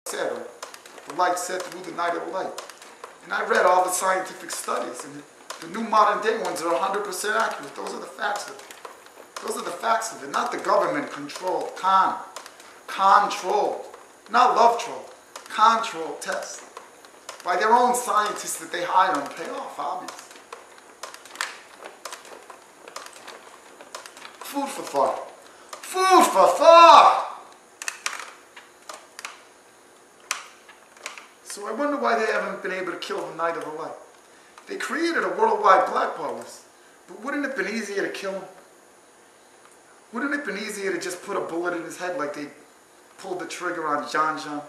said, or the light said through the night of light. And I read all the scientific studies, and the new modern day ones are 100% accurate. Those are the facts of it. Those are the facts of it, not the government control, control, not love troll, control test by their own scientists that they hire and pay off, obviously. Food for thought. Food for thought! So I wonder why they haven't been able to kill the Night of the Light. They created a worldwide blackball list, but wouldn't it have been easier to kill him? Wouldn't it have been easier to just put a bullet in his head like they pulled the trigger on John John?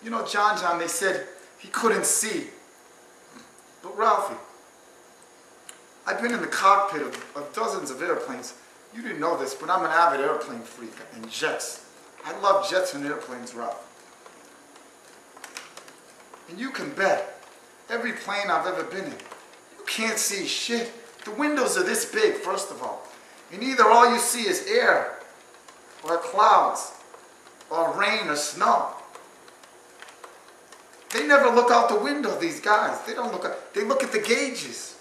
You know, John John, they said he couldn't see. But Ralphie, I've been in the cockpit of dozens of airplanes. You didn't know this, but I'm an avid airplane freak and jets. I love jets and airplanes, Ralph. And you can bet, every plane I've ever been in, you can't see shit. The windows are this big, first of all. And either all you see is air, or clouds, or rain or snow. They never look out the window, these guys. They don't look out, they look at the gauges.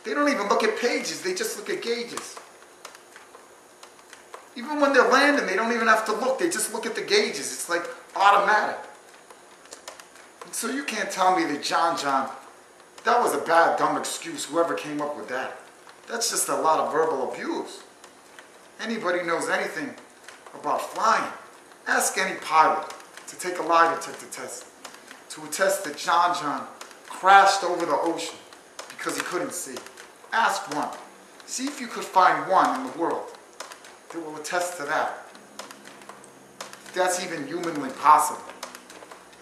They don't even look at pages, they just look at gauges. Even when they're landing, they don't even have to look, they just look at the gauges. It's like automatic. And so you can't tell me that John John, that was a bad, dumb excuse, whoever came up with that. That's just a lot of verbal abuse. Anybody knows anything about flying, ask any pilot to take a lie detector test to attest that John John crashed over the ocean because he couldn't see. Ask one. See if you could find one in the world that will attest to that. If that's even humanly possible.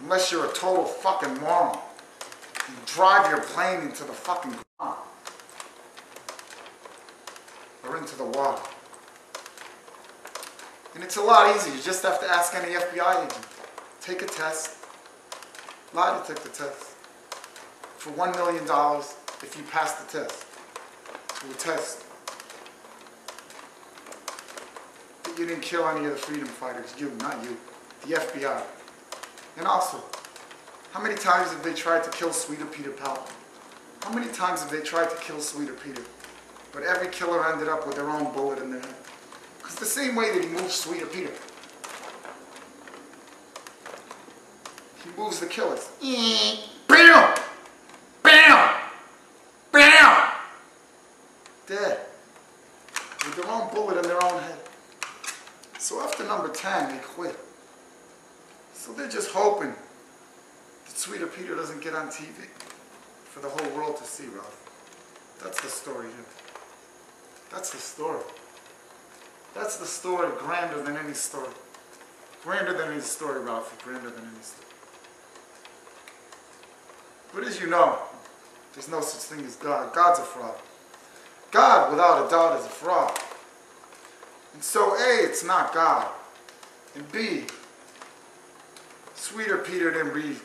Unless you're a total fucking moron. You drive your plane into the fucking ground. Or into the water. And it's a lot easier. You just have to ask any FBI agent. Take a test. Lie detector test. For $1 million if you pass the test. To attest that you didn't kill any of the freedom fighters. You, not you. The FBI. And also, how many times have they tried to kill Sweeter Peter Powell? How many times have they tried to kill Sweeter Peter? But every killer ended up with their own bullet in their head. Because the same way that he moves Sweeter Peter, he moves the killers. Bam! Bam! Bam! Dead. With their own bullet in their own head. So after number 10, they quit. So they're just hoping that Sweeter Peter doesn't get on TV for the whole world to see, Ralph. That's the story here. That's the story. That's the story, grander than any story. Grander than any story, Ralphie. Grander than any story. But as you know, there's no such thing as God. God's a fraud. God, without a doubt, is a fraud. And so, A, it's not God. And B, Sweeter Peter didn't read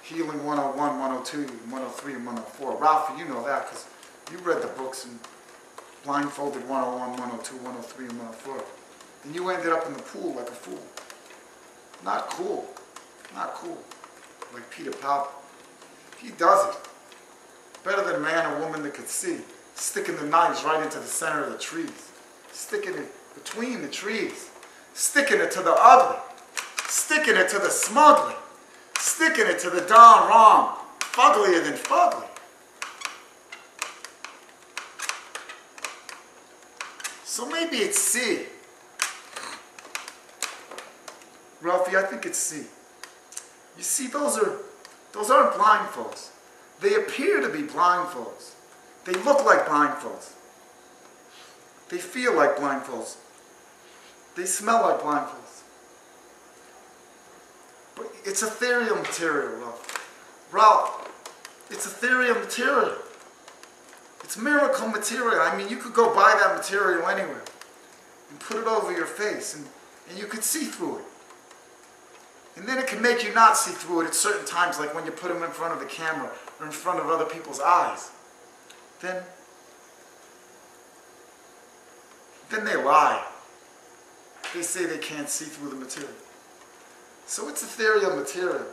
Healing 101, 102, 103, and 104. Ralphie, you know that because you read the books and blindfolded 101, 102, 103, and 104. And you ended up in the pool like a fool. Not cool. Not cool. Like Peter Powell. He does it. Better than a man or woman that could see. Sticking the knives right into the center of the trees. Sticking it between the trees. Sticking it to the ugly. Sticking it to the smugly. Sticking it to the darn wrong. Fugglier than fugly. So maybe it's C. Ralphie, I think it's C. You see, those aren't blindfolds. They appear to be blindfolds. They look like blindfolds. They feel like blindfolds. They smell like blindfolds. But it's ethereal material, Ralph. It's ethereal material. It's miracle material. I mean, you could go buy that material anywhere and put it over your face and you could see through it. And then it can make you not see through it at certain times, like when you put them in front of the camera or in front of other people's eyes. Then Then they lie. They say they can't see through the material. So it's ethereal material.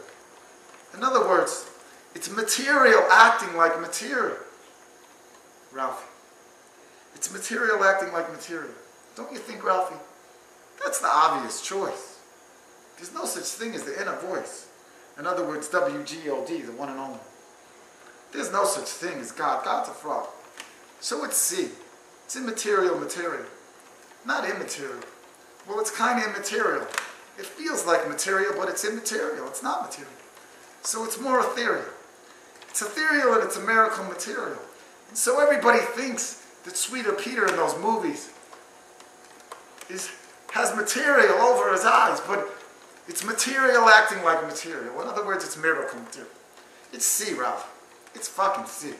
In other words, it's material acting like material. Ralphie. It's material acting like material. Don't you think, Ralphie? That's the obvious choice. There's no such thing as the inner voice. In other words, WGOD, the one and only. There's no such thing as God. God's a fraud. So it's C. It's immaterial material. Not immaterial. Well, it's kind of immaterial. It feels like material, but it's immaterial. It's not material. So it's more ethereal. It's ethereal and it's a miracle material. And so everybody thinks that Sweeter Peter in those movies has material over his eyes, but it's material acting like material. In other words, it's miracle material. It's C, Ralph. It's fucking C.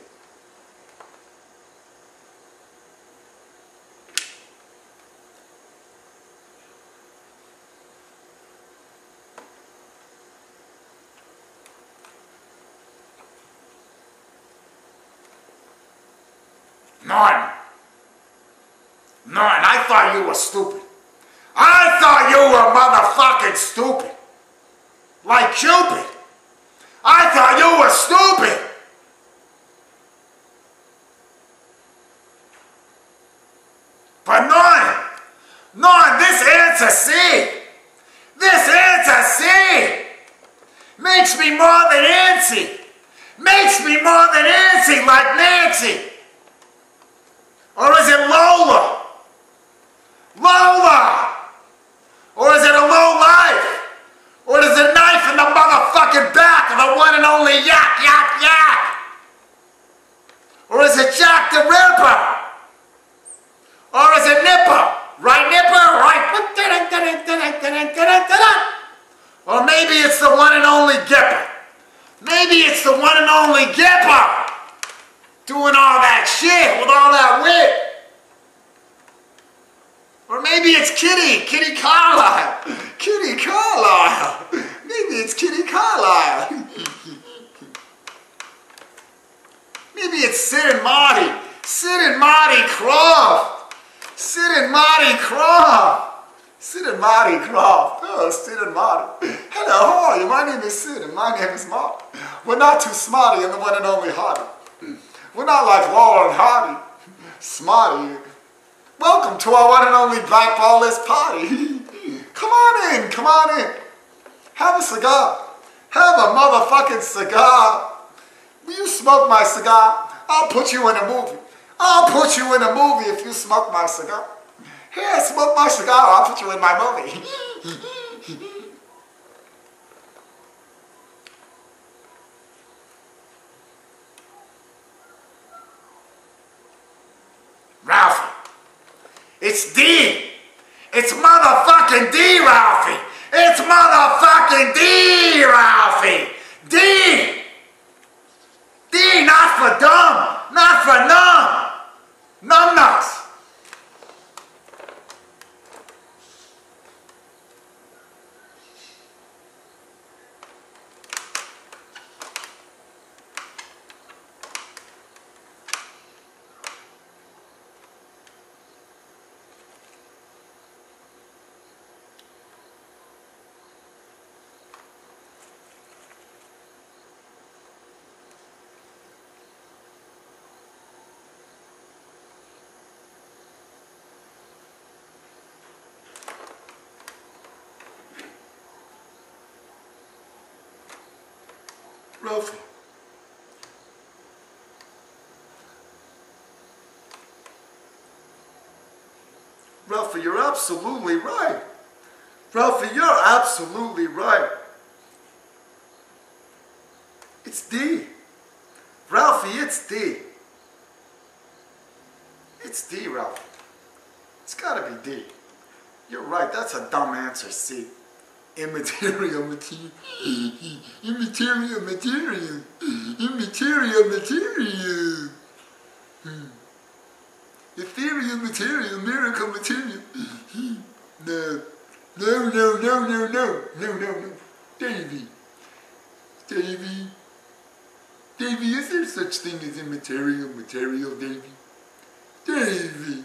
None. I thought you were stupid. I thought you were motherfucking stupid. Like Cupid. I thought you were stupid. But none, this answer C. This answer C. Makes me more than antsy. Makes me more than antsy like Nancy. Or is it Lola? Lola! Or is it a low life? Or is it a knife in the motherfucking back of the one and only Yak Yak Yak? Or is it Jack the Ripper? Or is it Nipper? Right Nipper? Right? Or maybe it's the one and only Gipper. Maybe it's the one and only Gipper. Doing all that shit with all that wit. Or maybe it's Kitty Carlisle. Kitty Carlisle. Maybe it's Kitty Carlisle. Maybe it's Sid and Marty. Sid and Marty Krofft. Sid and Marty Krofft. Sid and Marty Krofft. Oh, Sid and Marty. Hello, how are you? My name is Sid and my name is Marty. We're not too smarty and the one and only Hardy. We're not like Laurel and Hardy. Smarty. Welcome to our one and only Black Ballers party. Come on in, come on in. Have a cigar. Have a motherfucking cigar. Will you smoke my cigar? I'll put you in a movie. I'll put you in a movie if you smoke my cigar. Here, smoke my cigar, I'll put you in my movie. Ralphie. It's D. It's motherfucking D, Ralphie. It's motherfucking D, Ralphie. D. D, not for dumb. Not for numb. Numbnuts. Ralphie. Ralphie, you're absolutely right. Ralphie, you're absolutely right. It's D. Ralphie, it's D. It's D, Ralphie. It's gotta be D. You're right, that's a dumb answer, C. Immaterial material. Immaterial material. Immaterial material. Ethereal material, miracle material. No. No, no, no, no, no. No, no, no. Davey. Davey. Davey, is there such thing as immaterial material, Davey? Davey.